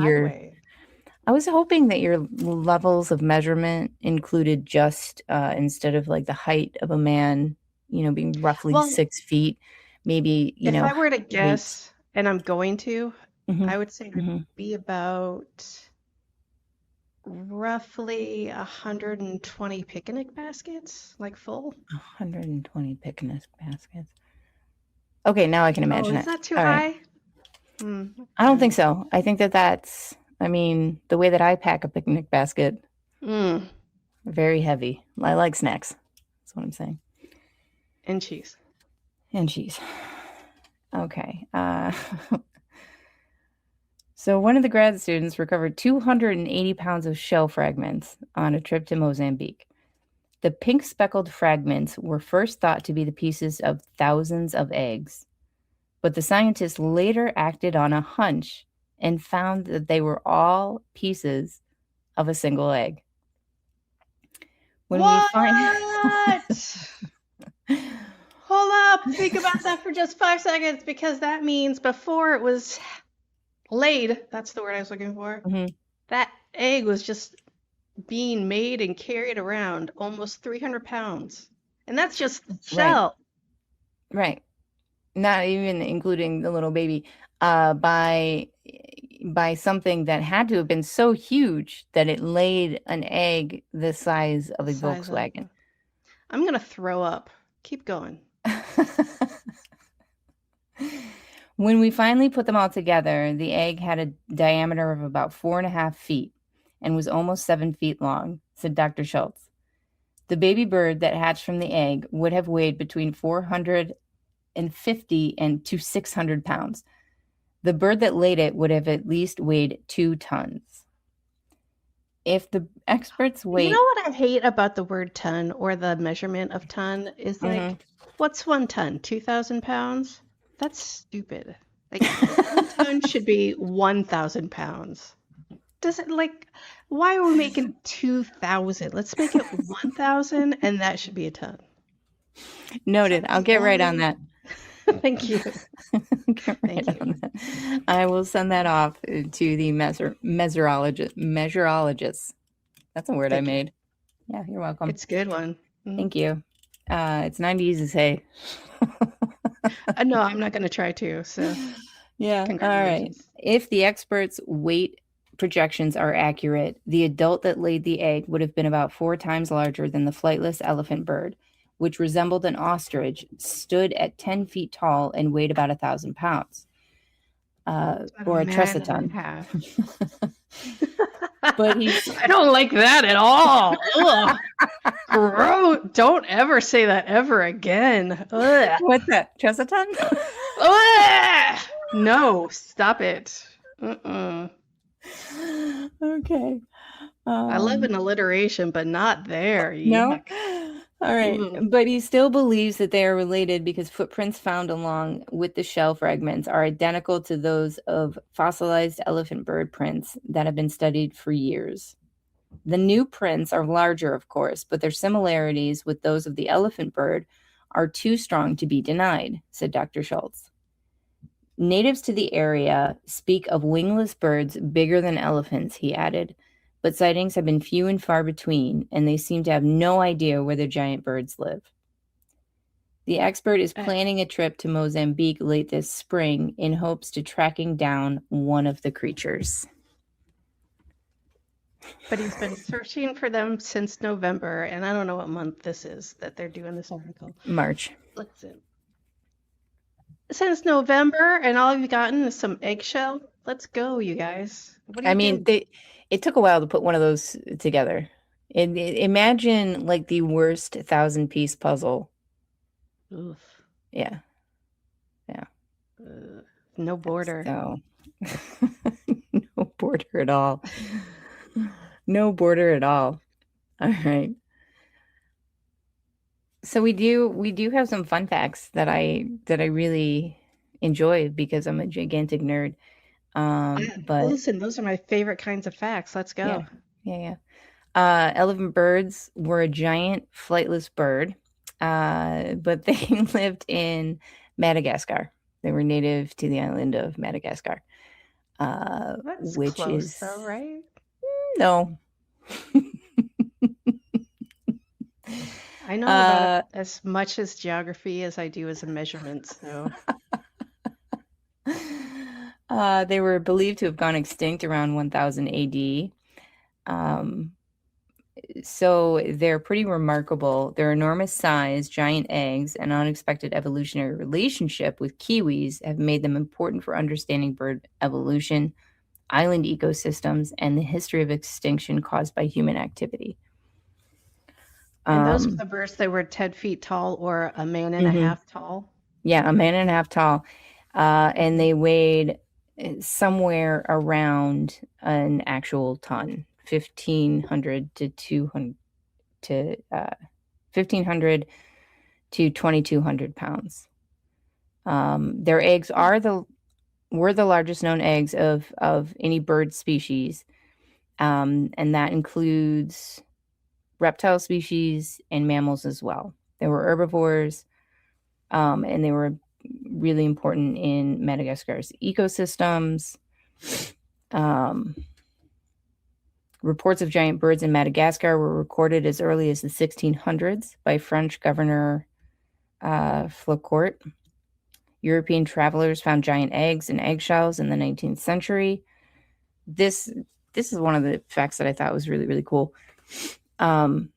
I was hoping that your levels of measurement included just instead of like the height of a man, being roughly 6 feet, maybe, if I were to guess, and I'm going to, I would say it would be about roughly 120 picnic baskets, like full. 120 picnic baskets. Okay, now I can imagine it. Is that too high? Right. I don't think so. I think that's, the way that I pack a picnic basket, very heavy. I like snacks. That's what I'm saying. And cheese. Okay. So one of the grad students recovered 280 pounds of shell fragments on a trip to Mozambique. The pink speckled fragments were first thought to be the pieces of thousands of eggs, but the scientists later acted on a hunch and found that they were all pieces of a single egg. What? Hold up. Think about that for just 5 seconds, because that means before it was laid, that's the word I was looking for, that egg was just being made and carried around almost 300 pounds. And that's just the shell. Right. Not even including the little baby. By something that had to have been so huge that it laid an egg the size of a Volkswagen. I'm going to throw up. Keep going. When we finally put them all together, the egg had a diameter of about 4.5 feet and was almost 7 feet long, said Dr. Schultz. The baby bird that hatched from the egg would have weighed between 450 and 600 pounds. The bird that laid it would have at least weighed 2 tons. If the experts weigh... You know what I hate about the word ton or the measurement of ton is like, what's 1 ton? 2,000 pounds? That's stupid. Like, 1 ton should be 1,000 pounds. Does it, why are we making 2,000? Let's make it 1,000 and that should be a ton. Noted. I'll get right on that. Thank you. Thank you. I will send that off to the measurologists. That's a word I made. Yeah, you're welcome. It's a good one. Thank you. It's 90s to say. No, I'm not going to try to. So, yeah. All right. If the experts' weight projections are accurate, the adult that laid the egg would have been about 4 times larger than the flightless elephant bird, which resembled an ostrich, stood at 10 feet tall, and weighed about 1,000 pounds. Or a Tressa ton. But I don't like that at all. Gross. Don't ever say that ever again. Ugh. What's that? Tressa ton? No, stop it. Okay. I love an alliteration, but not there. No? All right. But he still believes that they are related because footprints found along with the shell fragments are identical to those of fossilized elephant bird prints that have been studied for years. The new prints are larger, of course, but their similarities with those of the elephant bird are too strong to be denied, said Dr. Schultz. Natives to the area speak of wingless birds bigger than elephants, he added, but sightings have been few and far between, and they seem to have no idea where the giant birds live. The expert is planning a trip to Mozambique late this spring in hopes to tracking down one of the creatures. But he's been searching for them since November, and I don't know what month this is that they're doing this article. March. Let's see. Since November, and all you've gotten is some eggshell. Let's go, you guys. What do you do? It took a while to put one of those together. Imagine like the worst 1,000-piece puzzle. Oof. Yeah. No border. So, no border at all. No border at all. All right. So we do have some fun facts that I really enjoy because I'm a gigantic nerd. But listen, those are my favorite kinds of facts. Let's go. Yeah. Elephant birds were a giant flightless bird, but they lived in Madagascar. They were native to the island of Madagascar, That's which close, is though, right? No. I know about as much as geography as I do as a measurement, so. They were believed to have gone extinct around 1000 AD. So they're pretty remarkable. Their enormous size, giant eggs, and unexpected evolutionary relationship with kiwis have made them important for understanding bird evolution, island ecosystems, and the history of extinction caused by human activity. And those were the birds that were 10 feet tall or a man and a half tall? Yeah, a man and a half tall. And they weighed somewhere around an actual ton, 1,500 to 2,200 pounds. Their eggs were the largest known eggs of any bird species, and that includes reptile species and mammals as well. They were herbivores, and they were really important in Madagascar's ecosystems. Reports of giant birds in Madagascar were recorded as early as the 1600s by French governor Flacourt. European travelers found giant eggs and eggshells in the 19th century. This is one of the facts that I thought was really, really cool. The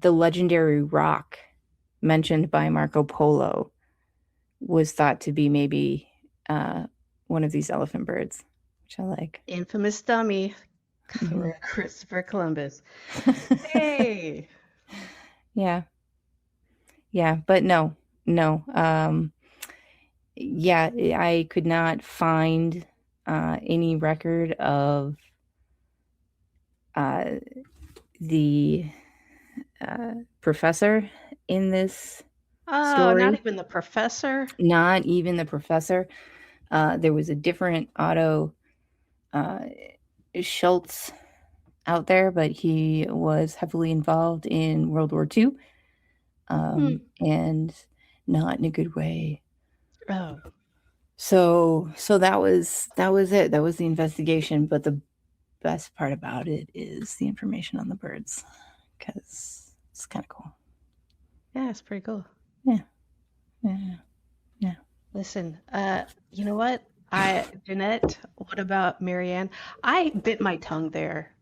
legendary rock mentioned by Marco Polo was thought to be maybe one of these elephant birds, which I like. Infamous dummy, Christopher Columbus. Hey! Yeah, but no. I could not find any record of the professor in this story. Not even the professor? Not even the professor. There was a different Otto Schultz out there, but he was heavily involved in World War II, and not in a good way. Oh. So that was it. That was the investigation. But the best part about it is the information on the birds, because it's kind of cool. Yeah, it's pretty cool. Yeah. Listen, you know what? Jeanette, what about Marianne? I bit my tongue there.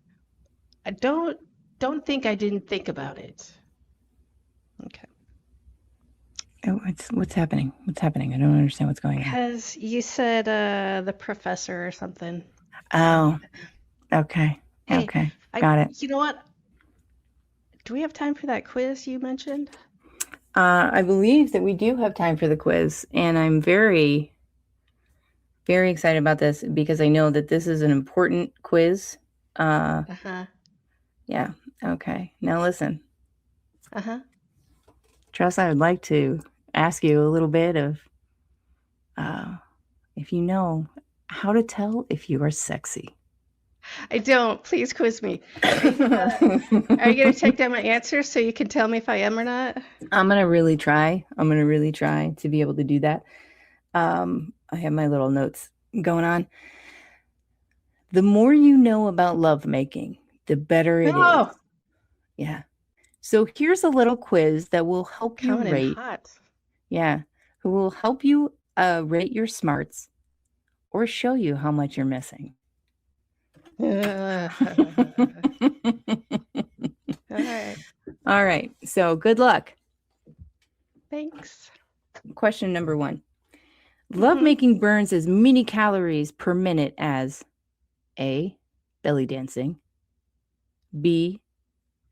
I don't think I didn't think about it. Okay. Oh, what's happening? What's happening? I don't understand what's going on. Because you said the professor or something. Oh, okay. Hey, Okay, got it. You know what? Do we have time for that quiz you mentioned? I believe that we do have time for the quiz, and I'm very, very excited about this because I know that this is an important quiz. Yeah. Okay. Now listen. Tressa, I would like to ask you a little bit of if you know how to tell if you are sexy. I don't. Please quiz me. Are you going to take down my answers so you can tell me if I am or not? I'm going to really try. To be able to do that. I have my little notes going on. The more you know about lovemaking, the better it is. Yeah. So here's a little quiz that will help you Coming in rate. hot. Yeah. Who will help you rate your smarts or show you how much you're missing. All right. All right. So good luck. Thanks. Question number 1. Lovemaking burns as many calories per minute as A, belly dancing, B,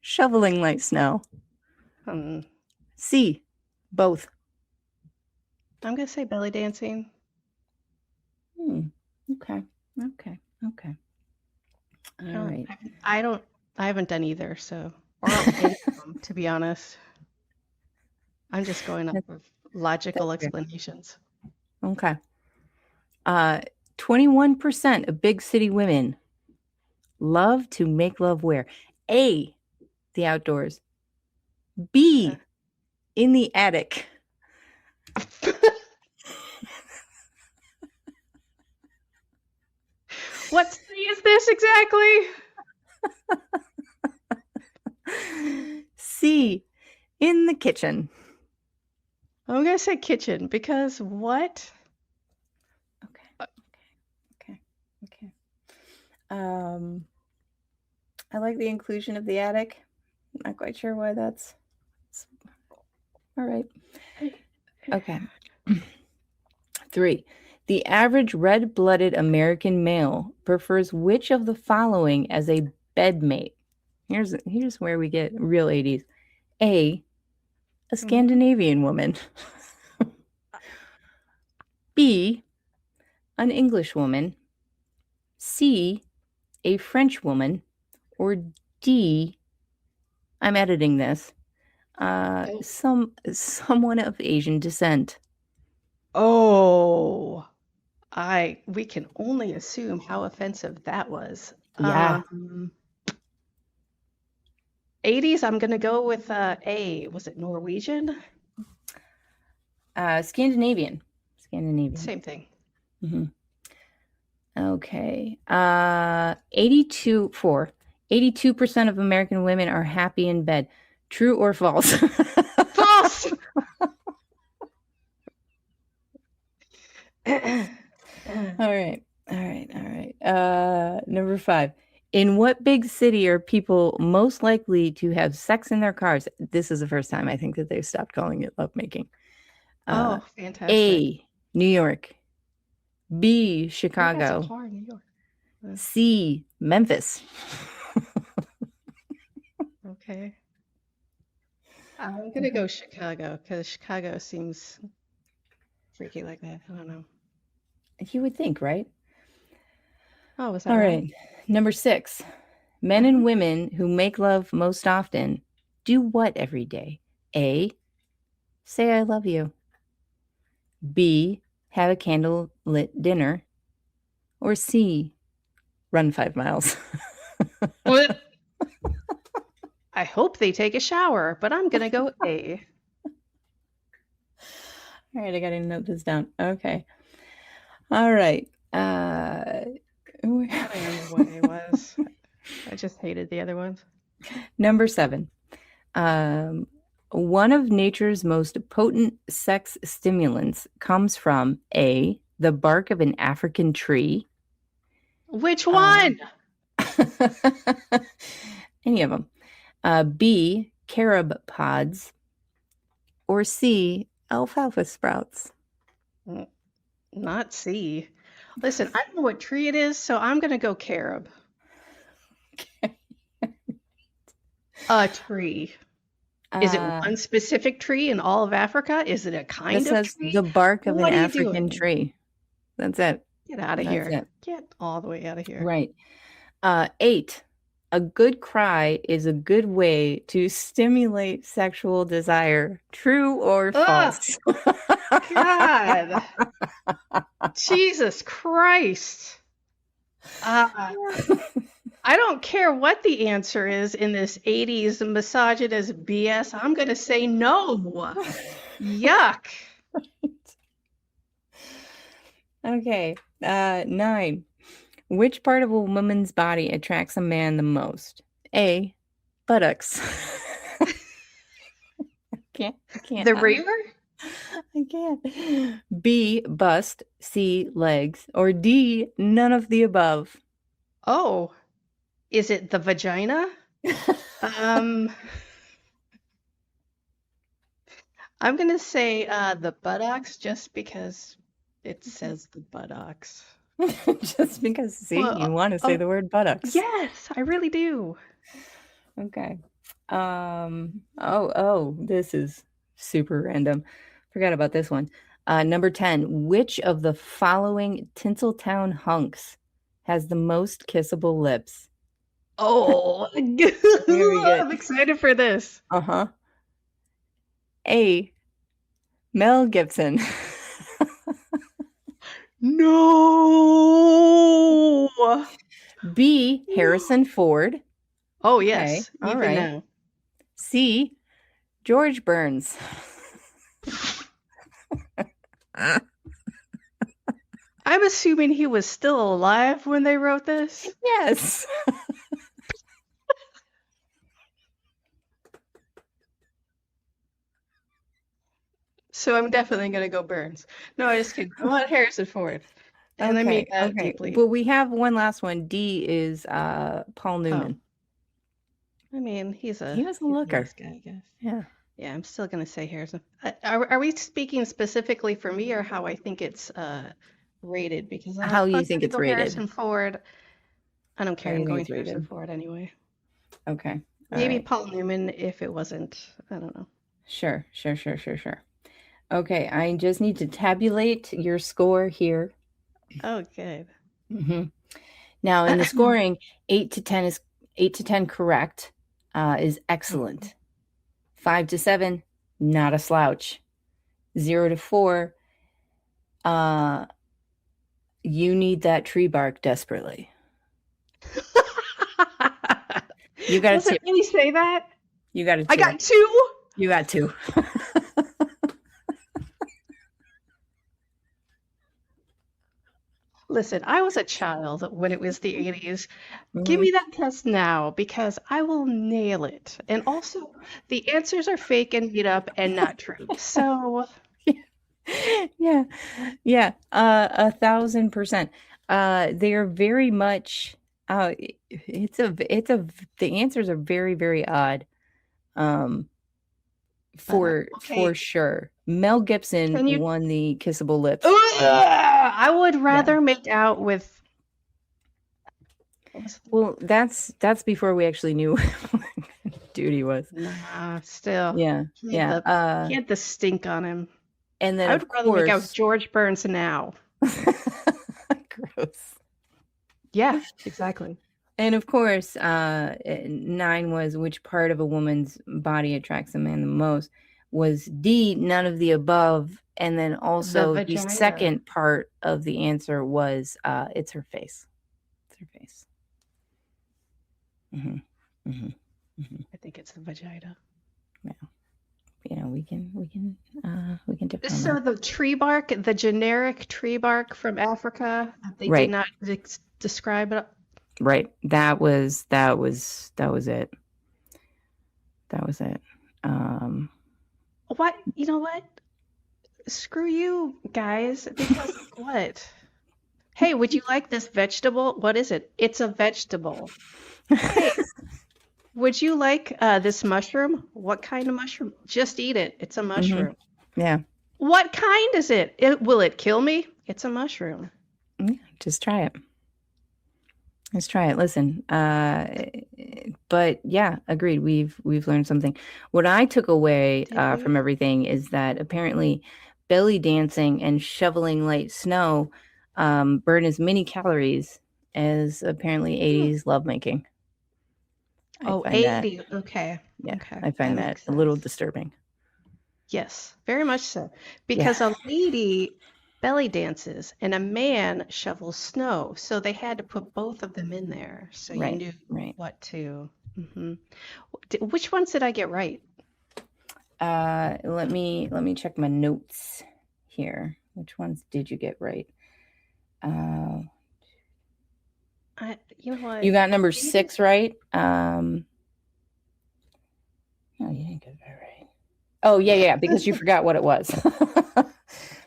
shoveling like snow, C, both. I'm gonna say belly dancing. Okay. All right. I haven't done either, so or any of them, to be honest. I'm just going off of logical explanations. Okay. 21% of big city women love to make love where? A, the outdoors. B, in the attic. What city is this exactly? C, in the kitchen. I'm gonna say kitchen because what? Okay. I like the inclusion of the attic. Not quite sure why that's all right. Okay. 3. The average red-blooded American male prefers which of the following as a bedmate? Here's where we get real 80s. A Scandinavian woman. B, an English woman. C, a French woman. Or D, I'm editing this, someone of Asian descent. Oh, we can only assume how offensive that was. Yeah. 80s, I'm gonna go with A. Was it Norwegian? Scandinavian. Same thing. Okay. 82% of American women are happy in bed. True or false? False. All right. Number 5. In what big city are people most likely to have sex in their cars? This is the first time I think that they've stopped calling it lovemaking. Oh, fantastic. A, New York. B, Who has a Chicago. car in New York? C, Memphis. Okay. I'm gonna go Chicago because Chicago seems freaky like that. I don't know. You would think, right? Oh, was that All right? right. Number 6. Men and women who make love most often do what every day? A, say I love you. B, have a candle-lit dinner. Or C, run 5 miles. What? I hope they take a shower, but I'm gonna go A. All right, I gotta note this down. Okay. All right. I don't remember what A was. I just hated the other ones. Number 7. One of nature's most potent sex stimulants comes from A, the bark of an African tree. Which one? Any of them. B, carob pods. Or C, alfalfa sprouts. Not C. Listen, I don't know what tree it is, so I'm gonna go carob. Okay. A tree. Is it one specific tree in all of Africa? Is it a kind This of says tree? the bark of What an are you African doing? tree. That's it. Get out of That's here. it. Get all the way out of here. Right. 8. A good cry is a good way to stimulate sexual desire. True or false? God. Jesus Christ. I don't care what the answer is in this 80s misogynist BS. I'm going to say no. Yuck. Okay. 9. Which part of a woman's body attracts a man the most? A, buttocks. Can't. The rear? I can't. B, bust. C, legs. Or D, none of the above. Oh, is it the vagina? Um, I'm gonna say the buttocks just because it says the buttocks. Just because, see, you Well, want to say the word buttocks. yes, I really do. Okay. This is super random. Forgot about this one. Number 10. Which of the following Tinseltown hunks has the most kissable lips? Oh, Very good. I'm excited for this. Uh-huh. A, Mel Gibson. No. B, Harrison Ford. Oh, Okay, yes, all even right. now. C, George Burns. I'm assuming he was still alive when they wrote this. Yes. So I'm definitely gonna go Burns. No, I just kidding. I want Harrison Ford. And I mean that deeply. But we have one last one. D is Paul Newman. I mean, he was a looker. nice guy, I guess. Yeah. Yeah, I'm still gonna say Harrison. Are we speaking specifically for me or how I think it's rated? Because How you I'm think gonna it's go rated? Harrison Ford. I don't care. How I'm you think going it's Harrison rated? Ford anyway. Okay. Maybe right. Paul Newman if it wasn't. I don't know. Sure. Okay, I just need to tabulate your score here. Oh, good. Now, in the scoring, 8 to 10 correct is excellent. 5 to 7, not a slouch. 0 to 4, you need that tree bark desperately. You got Does it really say that? You got a 2. I got 2. You got 2. Listen, I was a child when it was the 80s. Give me that test now because I will nail it. And also, the answers are fake and made up and not true. So, yeah, 1,000%. They are very much. The answers are very, very odd. For sure. Mel Gibson won the kissable lips. I would rather make out with. Well, that's before we actually knew what dude he was. Nah, still. Yeah. He had the stink on him. And then I would rather make out with George Burns now. Gross. Yeah, exactly. And of course, 9 was which part of a woman's body attracts a man the most. Was D, none of the above. And then also the second part of the answer was it's her face. It's her face. I think it's the vagina. Yeah. You know, we can differ on So that. the tree bark, the generic tree bark from Africa, they did not describe it. Right. That was it. That was it. What? You know what? Screw you guys. Because what? Hey, would you like this vegetable? What is it? It's a vegetable. Hey, would you like this mushroom? What kind of mushroom? Just eat it. It's a mushroom. Yeah. What kind is it? Will it kill me? It's a mushroom. Yeah, just try it. Let's try it. Listen, but yeah, agreed. We've learned something. What I took away from everything is that apparently belly dancing and shoveling light snow burn as many calories as apparently 80s lovemaking. Oh, 80. Okay. Yeah, okay. I find that a little disturbing. Yes, very much so. Because a lady belly dances and a man shovels snow. So they had to put both of them in there. So you knew what to. Which ones did I get right? Let me check my notes here. Which ones did you get right? You know what? You got number 6 right. No, you didn't get that right. Oh, yeah, because you forgot what it was.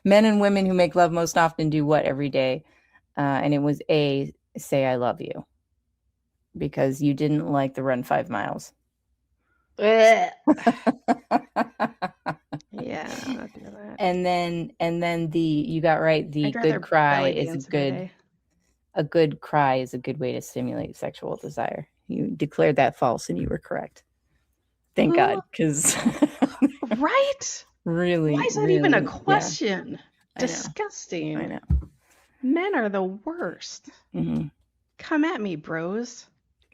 Men and women who make love most often do what every day? And it was A, say I love you. Because you didn't like the run 5 miles. Blech. Yeah, I'm not doing that. And then you got right, the I'd rather good cry belly is dance a good cry is a good way to stimulate sexual desire. You declared that false and you were correct. Thank God, because Right? really, Why is that even a really, question? I know. Disgusting. I know. Men are the worst. Hmm. Come at me, bros.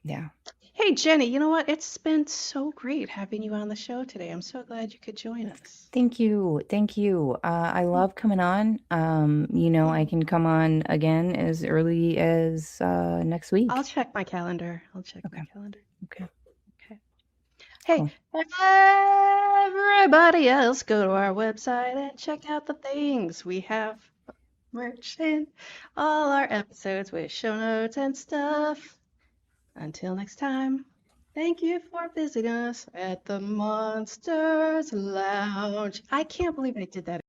Yeah. Hey, Jenny, you know what? It's been so great having you on the show today. I'm so glad you could join us. Thank you. I love coming on. I can come on again as early as next week. I'll check my calendar. My calendar. Okay. Hey, Cool. everybody else, go to our website and check out the things we have merch in all our episodes with show notes and stuff. Until next time, thank you for visiting us at the Monsters Lounge. I can't believe I did that.